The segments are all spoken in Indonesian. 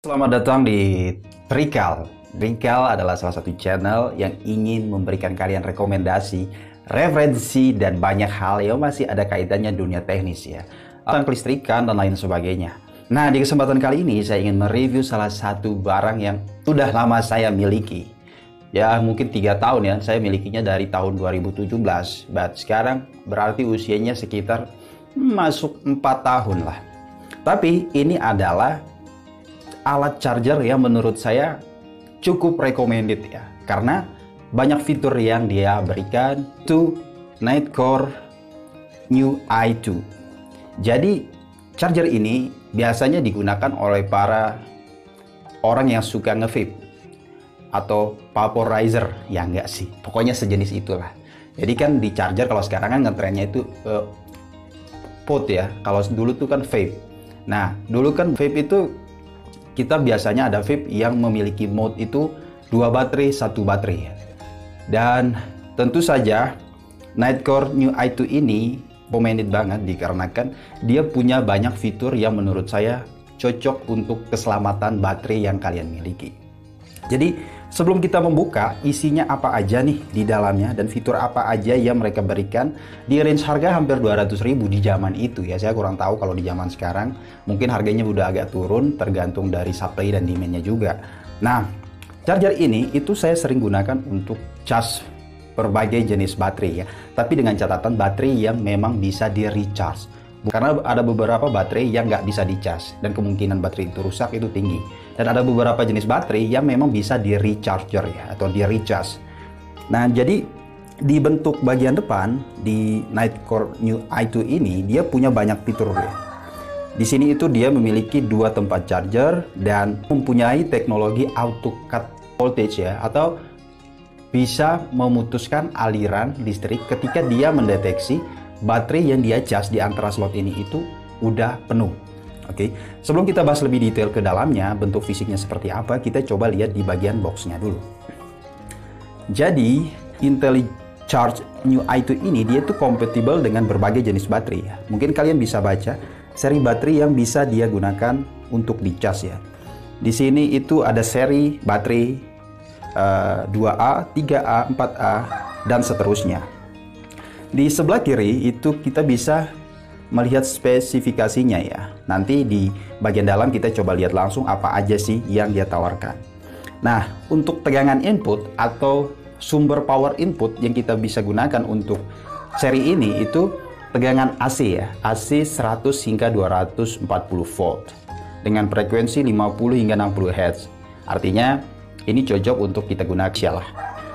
Selamat datang di Trikal. Trikal adalah salah satu channel yang ingin memberikan kalian rekomendasi, referensi, dan banyak hal yang masih ada kaitannya dunia teknis ya. Tentang kelistrikan dan lain sebagainya. Nah, di kesempatan kali ini saya ingin mereview salah satu barang yang sudah lama saya miliki. Ya, mungkin 3 tahun ya, saya milikinya dari tahun 2017. But sekarang berarti usianya sekitar masuk 4 tahun lah. Tapi ini adalah alat charger yang menurut saya cukup recommended ya, karena banyak fitur yang dia berikan. Itu Nitecore New i2. Jadi charger ini biasanya digunakan oleh para orang yang suka nge-vape atau vaporizer, ya enggak sih, pokoknya sejenis itulah. Jadi kan di charger kalau sekarang kan ngetrennya itu pod ya, kalau dulu tuh kan vape. Nah, dulu kan vape itu kita biasanya ada vape yang memiliki mode itu 2 baterai, 1 baterai. Dan tentu saja Nitecore New i2 ini recommended banget dikarenakan dia punya banyak fitur yang menurut saya cocok untuk keselamatan baterai yang kalian miliki. Jadi sebelum kita membuka isinya apa aja nih di dalamnya dan fitur apa aja yang mereka berikan di range harga hampir 200.000 di zaman itu ya. Saya kurang tahu kalau di zaman sekarang, mungkin harganya udah agak turun tergantung dari supply dan demandnya juga. Nah, charger ini itu saya sering gunakan untuk cas berbagai jenis baterai ya, tapi dengan catatan baterai yang memang bisa di recharge. Karena ada beberapa baterai yang nggak bisa dicas dan kemungkinan baterai itu rusak itu tinggi. Dan ada beberapa jenis baterai yang memang bisa di recharger ya, atau di recharge. Nah, jadi di bentuk bagian depan di Nitecore New i2 ini dia punya banyak fitur ya. Di sini itu dia memiliki 2 tempat charger dan mempunyai teknologi auto cut voltage ya, atau bisa memutuskan aliran listrik ketika dia mendeteksi baterai yang dia cas di antara slot ini itu udah penuh. Oke, sebelum kita bahas lebih detail ke dalamnya, bentuk fisiknya seperti apa, kita coba lihat di bagian boxnya dulu. Jadi, IntelliCharge New i2 ini dia tuh kompatibel dengan berbagai jenis baterai ya. Mungkin kalian bisa baca seri baterai yang bisa dia gunakan untuk dicas ya. Di sini itu ada seri baterai 2A, 3A, 4A, dan seterusnya. Di sebelah kiri itu kita bisa melihat spesifikasinya ya. Nanti di bagian dalam kita coba lihat langsung apa aja sih yang dia tawarkan. Nah, untuk tegangan input atau sumber power input yang kita bisa gunakan untuk seri ini itu tegangan AC ya. AC 100 hingga 240 volt dengan frekuensi 50 hingga 60 Hz. Artinya ini cocok untuk kita gunakan lah.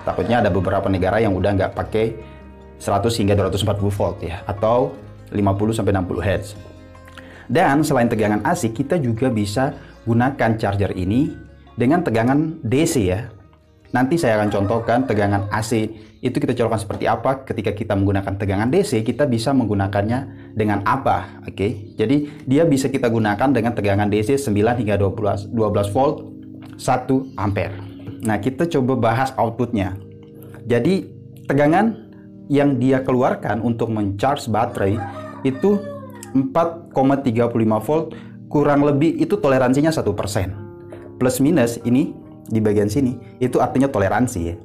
Takutnya ada beberapa negara yang udah nggak pakai 100 hingga 240 volt ya, atau 50 sampai 60 Hz. Dan selain tegangan AC, kita juga bisa gunakan charger ini dengan tegangan DC ya. Nanti saya akan contohkan tegangan AC itu kita colokkan seperti apa. Ketika kita menggunakan tegangan DC, kita bisa menggunakannya dengan apa. Oke. Jadi dia bisa kita gunakan dengan tegangan DC 9 hingga 12 volt 1 ampere. Nah, kita coba bahas outputnya. Jadi tegangan yang dia keluarkan untuk mencharge baterai itu 4,35 volt, kurang lebih itu toleransinya 1%. Plus minus ini di bagian sini itu artinya toleransi ya.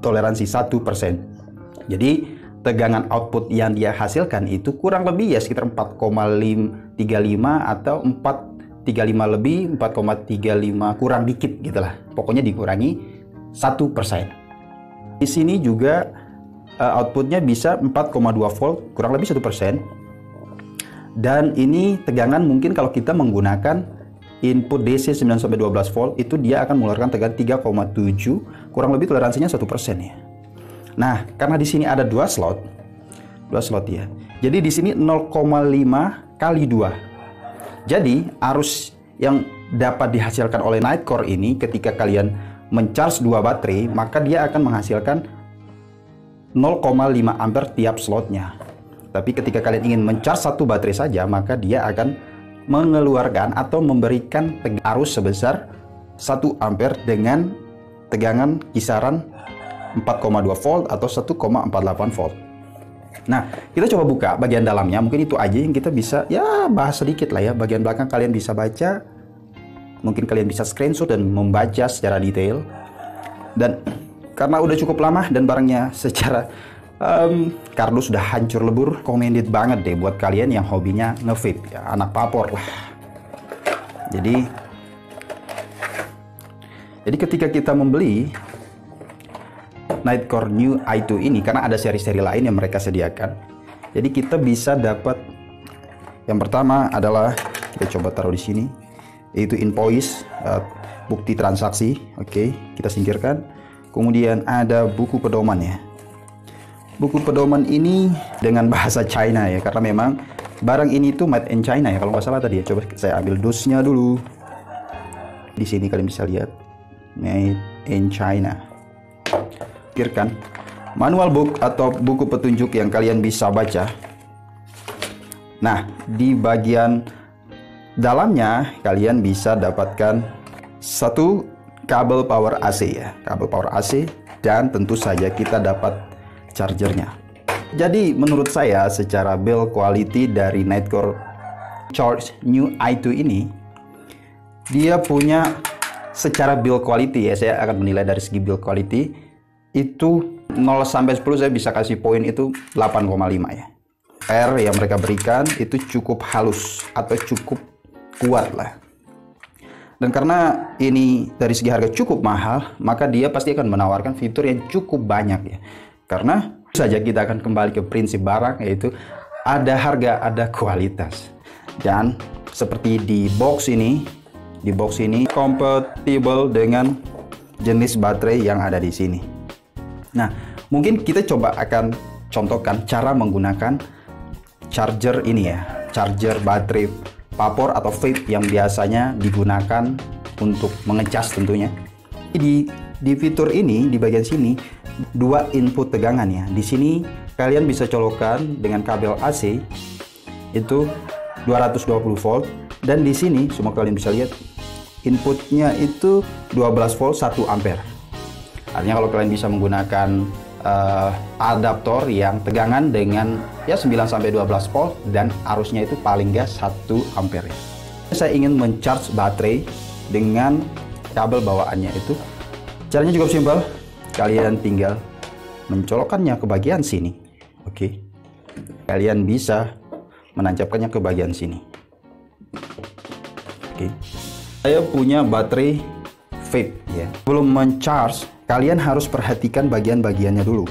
Toleransi 1%. Jadi tegangan output yang dia hasilkan itu kurang lebih ya sekitar 4,35 atau 4,35 lebih, 4,35 kurang dikit gitulah. Pokoknya dikurangi 1%. Di sini juga outputnya bisa 4,2 volt, kurang lebih 1%. Dan ini tegangan mungkin kalau kita menggunakan input DC 9-12 volt, itu dia akan mengeluarkan tegangan 3,7, kurang lebih toleransinya 1% ya. Nah, karena di sini ada 2 slot ya. Jadi di sini 0,5 kali 2. Jadi arus yang dapat dihasilkan oleh Nitecore ini ketika kalian mencharge 2 baterai, maka dia akan menghasilkan 0,5 ampere tiap slotnya. Tapi ketika kalian ingin mencharge 1 baterai saja, maka dia akan mengeluarkan atau memberikan arus sebesar 1 ampere dengan tegangan kisaran 4,2 volt atau 1,48 volt. Nah, kita coba buka bagian dalamnya. Mungkin itu aja yang kita bisa ya bahas sedikit lah ya. Bagian belakang kalian bisa baca. mungkin kalian bisa screenshot dan membaca secara detail. Dan karena udah cukup lama dan barangnya secara kardus sudah hancur lebur, recommended banget deh buat kalian yang hobinya nge-vape ya, anak vapor lah. Jadi ketika kita membeli Nightcore New i2 ini, karena ada seri-seri lain yang mereka sediakan, jadi kita bisa dapat yang pertama adalah, kita coba taruh di sini, yaitu invoice, bukti transaksi. Oke, kita singkirkan. Kemudian ada buku pedoman ya. Buku pedoman ini dengan bahasa China ya, karena memang barang ini tuh made in China ya, kalau nggak salah tadi ya. Coba saya ambil dosnya dulu. Di sini kalian bisa lihat made in China. Pikirkan manual book atau buku petunjuk yang kalian bisa baca. Nah, di bagian dalamnya kalian bisa dapatkan satu kabel power AC ya, kabel power AC, dan tentu saja kita dapat chargernya. Jadi menurut saya secara build quality dari Nightcore Charge New i2 ini, dia punya secara build quality ya, saya akan menilai dari segi build quality itu 0 sampai 10 saya bisa kasih poin itu 8,5 ya. Air yang mereka berikan itu cukup halus atau cukup kuat lah. Dan karena ini dari segi harga cukup mahal, maka dia pasti akan menawarkan fitur yang cukup banyak ya. Karena saja kita akan kembali ke prinsip barang, yaitu ada harga, ada kualitas. Dan seperti di box ini kompatibel dengan jenis baterai yang ada di sini. Nah, mungkin kita coba akan contohkan cara menggunakan charger ini ya, charger baterai vapor atau vape yang biasanya digunakan untuk mengecas tentunya. Di fitur ini, di bagian sini, dua input tegangan ya. Di sini kalian bisa colokkan dengan kabel AC itu 220 volt, dan di sini semua kalian bisa lihat inputnya itu 12 volt 1 ampere. Artinya kalau kalian bisa menggunakan adaptor yang tegangan dengan ya 9 sampai 12 volt dan arusnya itu paling nggak 1 ampere. Saya ingin mencharge baterai dengan kabel bawaannya itu. Caranya cukup simpel. Kalian tinggal mencolokkannya ke bagian sini. Oke. Kalian bisa menancapkannya ke bagian sini. Oke. Saya punya baterai vape ya. Belum mencharge, kalian harus perhatikan bagian-bagiannya dulu.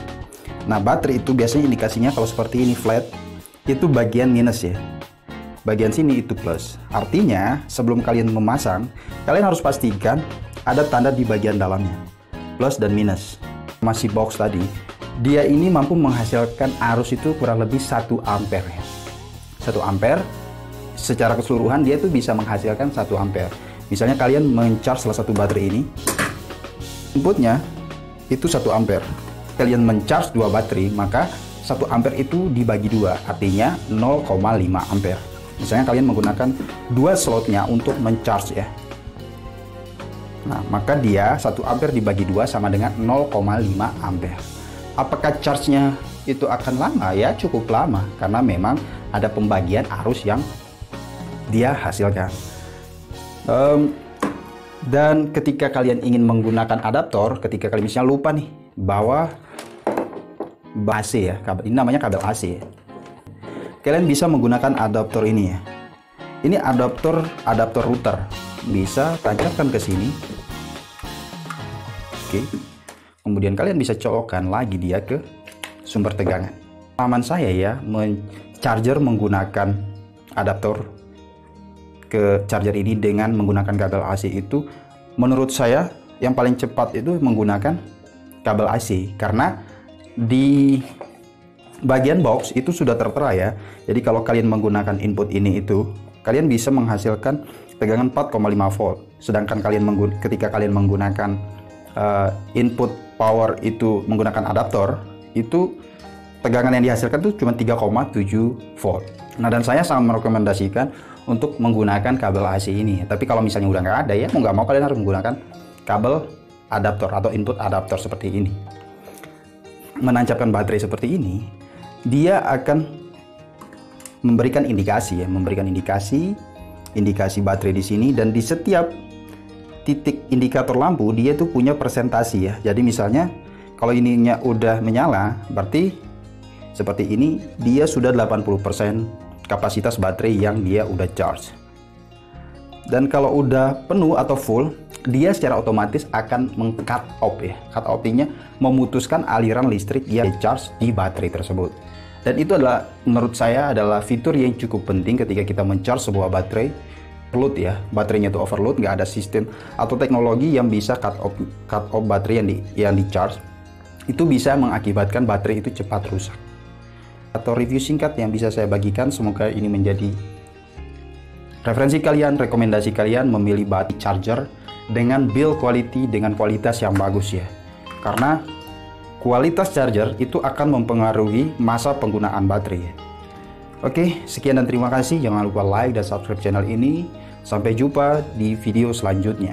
Nah, baterai itu biasanya indikasinya kalau seperti ini flat, itu bagian minus ya. Bagian sini itu plus. Artinya, sebelum kalian memasang, kalian harus pastikan ada tanda di bagian dalamnya. Plus dan minus. Masih box tadi, dia ini mampu menghasilkan arus itu kurang lebih 1 ampere ya. 1 ampere, secara keseluruhan dia tuh bisa menghasilkan 1 ampere. Misalnya kalian mencharge salah satu baterai ini, inputnya itu 1 ampere. Kalian mencharge 2 baterai, maka 1 ampere itu dibagi 2, artinya 0,5 ampere. Misalnya kalian menggunakan 2 slotnya untuk mencharge ya. Nah, maka dia 1 ampere dibagi 2 sama dengan 0,5 ampere. Apakah charge-nya itu akan lama? Ya, cukup lama, karena memang ada pembagian arus yang dia hasilkan. Dan ketika kalian ingin menggunakan adaptor, ketika kalian misalnya lupa nih bawa AC ya, kabel ini namanya kabel AC ya, kalian bisa menggunakan adaptor ini ya. Ini adaptor router, bisa tancapkan ke sini. Oke. Kemudian kalian bisa colokkan lagi dia ke sumber tegangan. Pengalaman saya ya, charger menggunakan adaptor ke charger ini dengan menggunakan kabel AC itu, menurut saya yang paling cepat itu menggunakan kabel AC, karena di bagian box itu sudah tertera ya. Jadi kalau kalian menggunakan input ini itu, kalian bisa menghasilkan tegangan 4,5 volt. Sedangkan ketika kalian menggunakan input power itu menggunakan adaptor, itu tegangan yang dihasilkan itu cuma 3,7 volt. Nah, dan saya sangat merekomendasikan untuk menggunakan kabel AC ini. Tapi kalau misalnya udah nggak ada ya, mau nggak mau kalian harus menggunakan kabel adaptor atau input adaptor seperti ini. Menancapkan baterai seperti ini, dia akan memberikan indikasi ya, indikasi baterai di sini, dan di setiap titik indikator lampu dia tuh punya persentasi ya. Jadi misalnya kalau ininya udah menyala, berarti seperti ini dia sudah 80% kapasitas baterai yang dia udah charge. Dan kalau udah penuh atau full, dia secara otomatis akan meng-cut off ya. Cut off artinya memutuskan aliran listrik yang charge di baterai tersebut. Dan itu adalah, menurut saya, adalah fitur yang cukup penting ketika kita men-charge sebuah baterai. Overload ya, baterainya itu overload, nggak ada sistem atau teknologi yang bisa cut off baterai yang di charge. Itu bisa mengakibatkan baterai itu cepat rusak. Atau review singkat yang bisa saya bagikan, semoga ini menjadi referensi kalian, rekomendasi kalian memilih baterai charger dengan build quality, dengan kualitas yang bagus ya. Karena kualitas charger itu akan mempengaruhi masa penggunaan baterai ya. Oke, sekian dan terima kasih. Jangan lupa like dan subscribe channel ini. Sampai jumpa di video selanjutnya.